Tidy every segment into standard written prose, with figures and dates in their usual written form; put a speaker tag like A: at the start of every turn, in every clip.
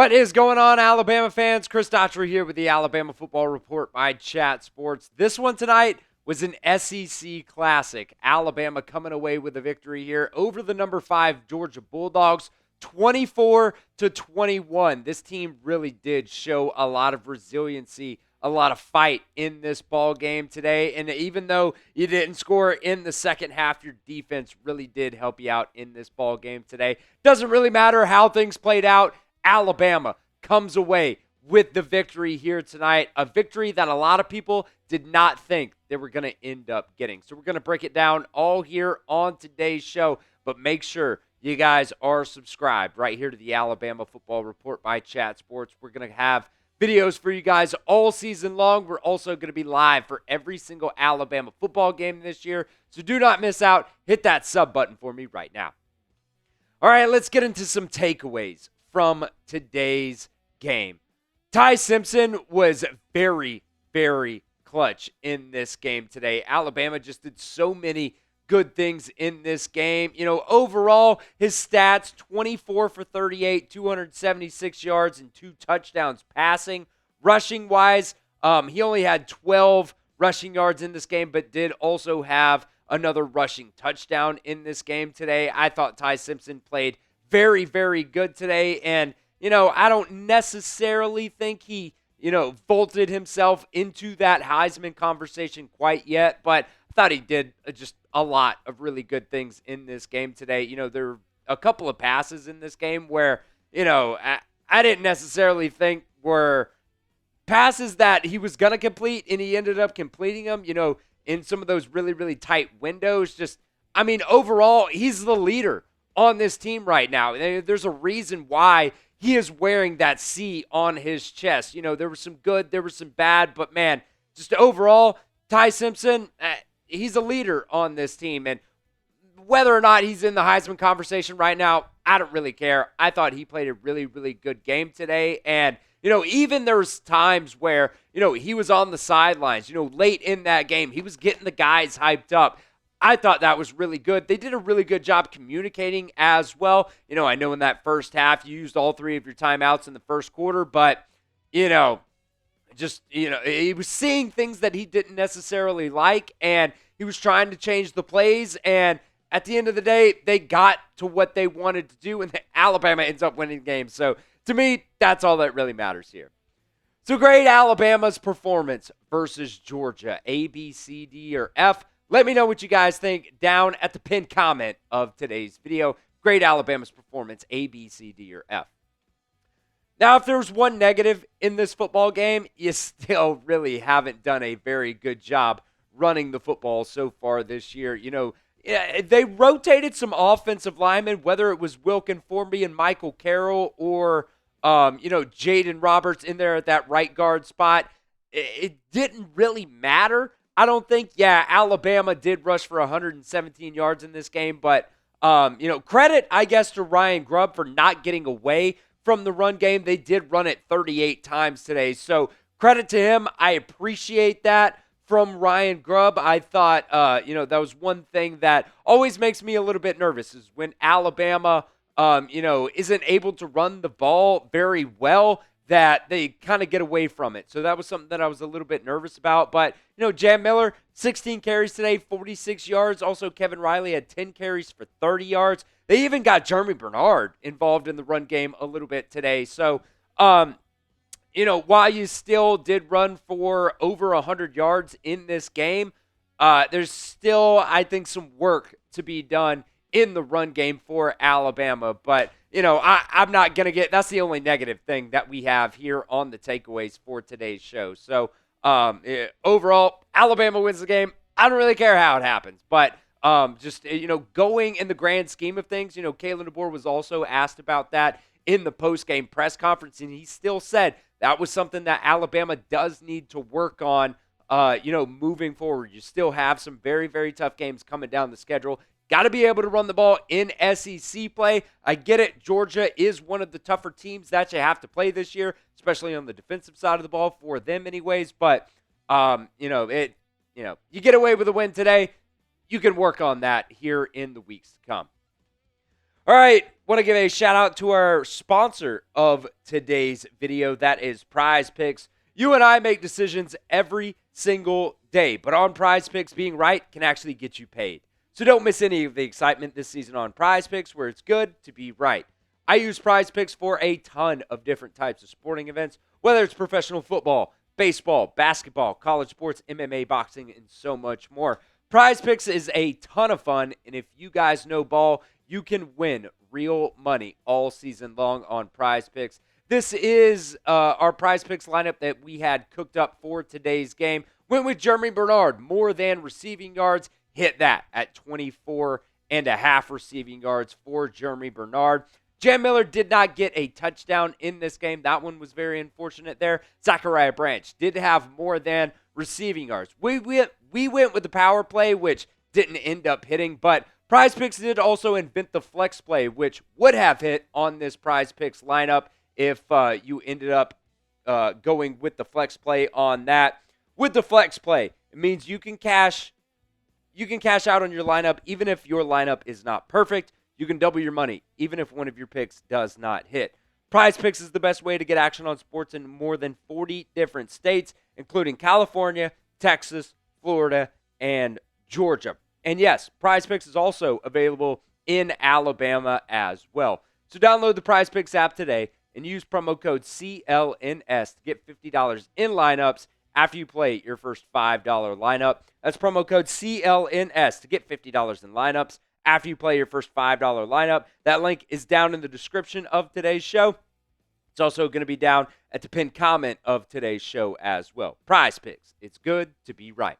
A: What is going on, Alabama fans? Chris Daughtry here with the Alabama Football Report by Chat Sports. This one tonight was an SEC Classic. Alabama coming away with a victory here over the number 5 Georgia Bulldogs, 24-21. This team really did show a lot of resiliency, a lot of fight in this ball game today. And even though you didn't score in the second half, your defense really did help you out in this ball game today. Doesn't really matter how things played out. Alabama comes away with the victory here tonight, a victory that a lot of people did not think they were going to end up getting. So we're going to break it down all here on today's show, but make sure you guys are subscribed right here to the Alabama Football Report by Chat Sports. We're going to have videos for you guys all season long. We're also going to be live for every single Alabama football game this year, so do not miss out. Hit that sub button for me right now. All right, let's get into some takeaways from today's game. Ty Simpson was very, very clutch in this game today. Alabama just did so many good things in this game. You know, overall, his stats, 24 for 38, 276 yards, and 2 touchdowns passing. Rushing-wise, he only had 12 rushing yards in this game, but did also have another rushing touchdown in this game today. I thought Ty Simpson played very, very good today. And, you know, I don't necessarily think he, vaulted himself into that Heisman conversation quite yet, but I thought he did just a lot of really good things in this game today. You know, there were a couple of passes in this game where, I didn't necessarily think were passes that he was going to complete, and he ended up completing them, in some of those really, really tight windows. Overall, he's the leader on this team right now. There's a reason why he is wearing that C on his chest. There was some good, there was some bad, but man, just overall, Ty Simpson, he's a leader on this team. And whether or not he's in the Heisman conversation right now, I don't really care. I thought he played a really, really good game today. And, even there's times where, he was on the sidelines, late in that game, he was getting the guys hyped up. I thought that was really good. They did a really good job communicating as well. I know in that first half you used all 3 of your timeouts in the first quarter, but, he was seeing things that he didn't necessarily like, and he was trying to change the plays, and at the end of the day, they got to what they wanted to do, and Alabama ends up winning the game. So, to me, that's all that really matters here. So, grade Alabama's performance versus Georgia. A, B, C, D, or F. Let me know what you guys think down at the pinned comment of today's video. Grade Alabama's performance, A, B, C, D, or F. Now, if there's one negative in this football game, you still really haven't done a very good job running the football so far this year. They rotated some offensive linemen, whether it was Wilkin Formby and Michael Carroll or, Jaden Roberts in there at that right guard spot. It didn't really matter. I don't think, Alabama did rush for 117 yards in this game, but, credit, I guess, to Ryan Grubb for not getting away from the run game. They did run it 38 times today, so credit to him. I appreciate that from Ryan Grubb. I thought, that was one thing that always makes me a little bit nervous is when Alabama, isn't able to run the ball very well, that they kind of get away from it. So that was something that I was a little bit nervous about. But, Jam Miller, 16 carries today, 46 yards. Also, Kevin Riley had 10 carries for 30 yards. They even got Germie Bernard involved in the run game a little bit today. So, while you still did run for over 100 yards in this game, there's still, I think, some work to be done in the run game for Alabama. But, I'm not going to that's the only negative thing that we have here on the takeaways for today's show. So, overall, Alabama wins the game. I don't really care how it happens. But, going in the grand scheme of things, Kalen DeBoer was also asked about that in the post-game press conference, and he still said that was something that Alabama does need to work on, moving forward. You still have some very, very tough games coming down the schedule. Got to be able to run the ball in SEC play. I get it. Georgia is one of the tougher teams that you have to play this year, especially on the defensive side of the ball for them anyways. But, you get away with a win today. You can work on that here in the weeks to come. All right. Want to give a shout out to our sponsor of today's video. That is Prize Picks. You and I make decisions every single day, but on Prize Picks, being right can actually get you paid. So don't miss any of the excitement this season on Prize Picks, where it's good to be right. I use Prize Picks for a ton of different types of sporting events, whether it's professional football, baseball, basketball, college sports, MMA, boxing, and so much more. Prize Picks is a ton of fun, and if you guys know ball, you can win real money all season long on Prize Picks. This is our Prize Picks lineup that we had cooked up for today's game. Went with Germie Bernard, more than receiving yards. Hit that at 24.5 receiving yards for Germie Bernard. Jan Miller did not get a touchdown in this game. That one was very unfortunate there. Zachariah Branch did have more than receiving yards. We went with the power play, which didn't end up hitting, but Prize Picks did also invent the flex play, which would have hit on this Prize Picks lineup if you ended up going with the flex play on that. With the flex play, it means you can cash out on your lineup even if your lineup is not perfect. You can double your money even if one of your picks does not hit. Prize Picks is the best way to get action on sports in more than 40 different states, including California, Texas, Florida, and Georgia. And yes, Prize Picks is also available in Alabama as well. So download the Prize Picks app today and use promo code CLNS to get $50 in lineups after you play your first $5 lineup. That's promo code CLNS to get $50 in lineups after you play your first $5 lineup. That link is down in the description of today's show. It's also going to be down at the pinned comment of today's show as well. Prize Picks. It's good to be right.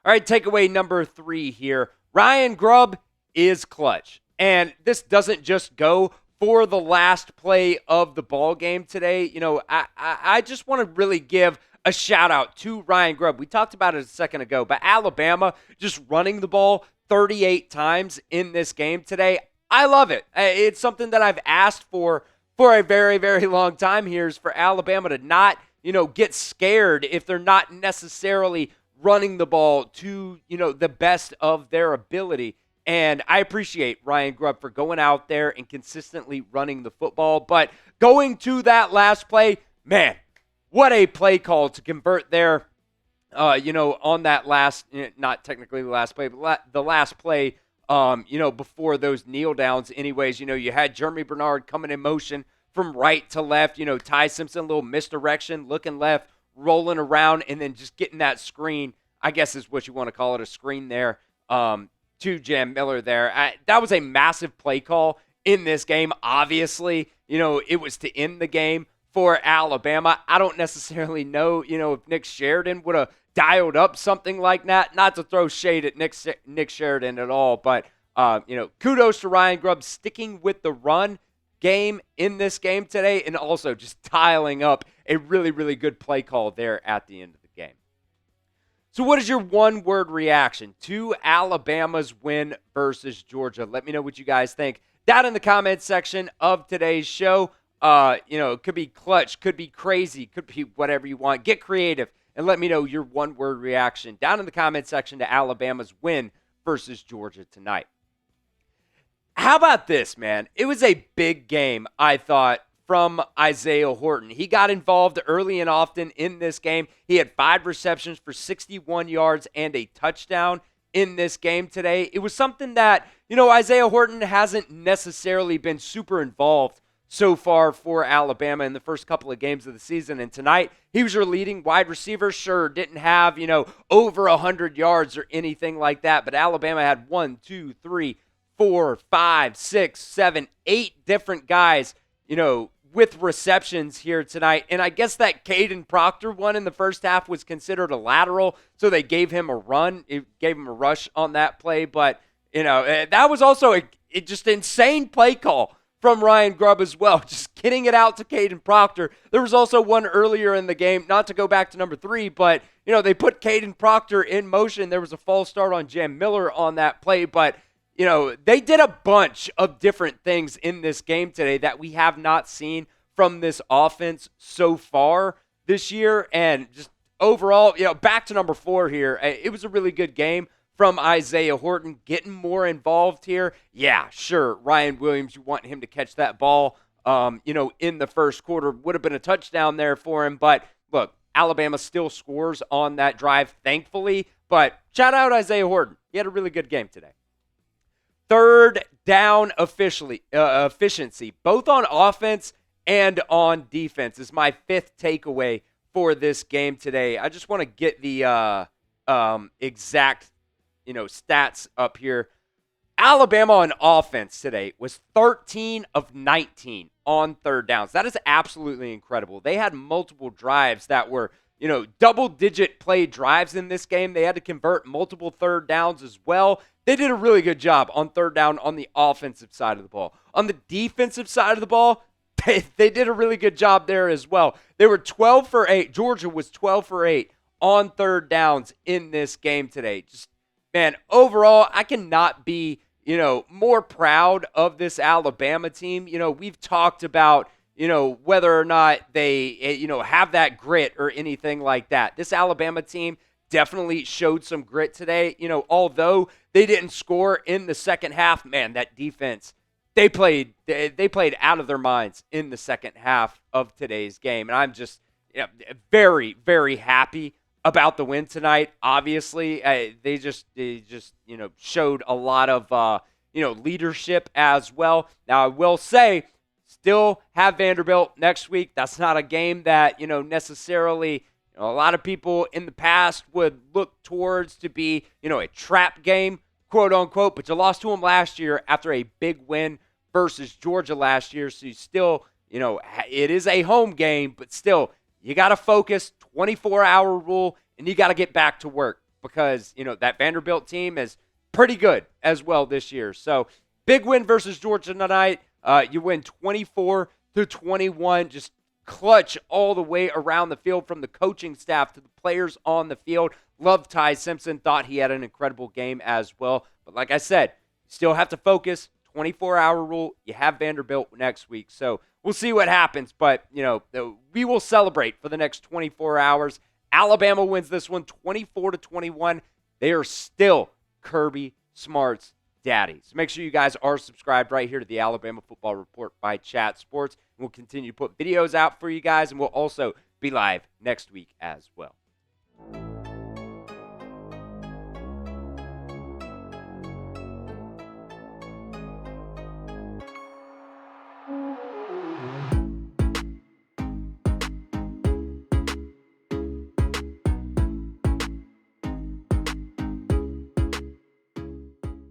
A: All right, takeaway number 3 here. Ryan Grubb is clutch. And this doesn't just go for the last play of the ball game today. You know, I just want to really give a shout out to Ryan Grubb. We talked about it a second ago, but Alabama just running the ball 38 times in this game today. I love it. It's something that I've asked for a very, very long time here, is for Alabama to not, get scared if they're not necessarily running the ball to, the best of their ability. And I appreciate Ryan Grubb for going out there and consistently running the football. But going to that last play, man, what a play call to convert there, on that last, not technically the last play, but the last play, before those kneel downs anyways. You had Germie Bernard coming in motion from right to left, Ty Simpson, a little misdirection, looking left, rolling around, and then just getting that screen, I guess is what you want to call it, a screen there, to Jan Miller there. That was a massive play call in this game. Obviously, it was to end the game for Alabama. I don't necessarily know, if Nick Sheridan would have dialed up something like that. Not to throw shade at Nick Sheridan at all, but, kudos to Ryan Grubb sticking with the run game in this game today, and also just dialing up a really, really good play call there at the end of the game. So what is your one-word reaction to Alabama's win versus Georgia? Let me know what you guys think down in the comments section of today's show. It could be clutch, could be crazy, could be whatever you want. Get creative and let me know your one-word reaction down in the comments section to Alabama's win versus Georgia tonight. How about this, man? It was a big game, I thought, from Isaiah Horton. He got involved early and often in this game. He had 5 receptions for 61 yards and a touchdown in this game today. It was something that, Isaiah Horton hasn't necessarily been super involved so far for Alabama in the first couple of games of the season. And tonight, he was your leading wide receiver. Sure, didn't have, over 100 yards or anything like that. But Alabama had 1, 2, 3, 4, 5, 6, 7, 8 different guys, with receptions here tonight. And I guess that Caden Proctor one in the first half was considered a lateral, so they gave him a run. It gave him a rush on that play. But, that was also a just insane play call from Ryan Grubb as well, just getting it out to Caden Proctor. There was also one earlier in the game, not to go back to number 3, but, they put Caden Proctor in motion. There was a false start on Jan Miller on that play, but they did a bunch of different things in this game today that we have not seen from this offense so far this year. And just overall, back to number 4 here. It was a really good game from Isaiah Horton, getting more involved here. Yeah, sure, Ryan Williams, you want him to catch that ball, in the first quarter. Would have been a touchdown there for him. But look, Alabama still scores on that drive, thankfully. But shout out Isaiah Horton. He had a really good game today. Third down efficiency, both on offense and on defense, is my fifth takeaway for this game today. I just want to get the exact stats up here. Alabama on offense today was 13 of 19 on third downs. That is absolutely incredible. They had multiple drives that were, double-digit play drives in this game. They had to convert multiple third downs as well. They did a really good job on third down on the offensive side of the ball. On the defensive side of the ball, they did a really good job there as well. They were 12 for 8. Georgia was 12 for 8 on third downs in this game today. Just, man, overall, I cannot be, more proud of this Alabama team. We've talked about, whether or not they, have that grit or anything like that. This Alabama team definitely showed some grit today. Although they didn't score in the second half, man, that defense, they played out of their minds in the second half of today's game. And I'm just very, very happy about the win tonight. Obviously, they just showed a lot of leadership as well. Now, I will say, still have Vanderbilt next week. That's not a game that necessarily a lot of people in the past would look towards to be a trap game, quote unquote. But you lost to them last year after a big win versus Georgia last year. So you still, it is a home game, but still, you got to focus, 24-hour rule, and you got to get back to work because, that Vanderbilt team is pretty good as well this year. So big win versus Georgia tonight. You win 24-21, just clutch all the way around the field from the coaching staff to the players on the field. Love Ty Simpson. Thought he had an incredible game as well. But like I said, still have to focus. 24-hour rule. You have Vanderbilt next week. So we'll see what happens. But, we will celebrate for the next 24 hours. Alabama wins this one 24-21. They are still Kirby Smart's daddy. So make sure you guys are subscribed right here to the Alabama Football Report by Chat Sports. We'll continue to put videos out for you guys, and we'll also be live next week as well.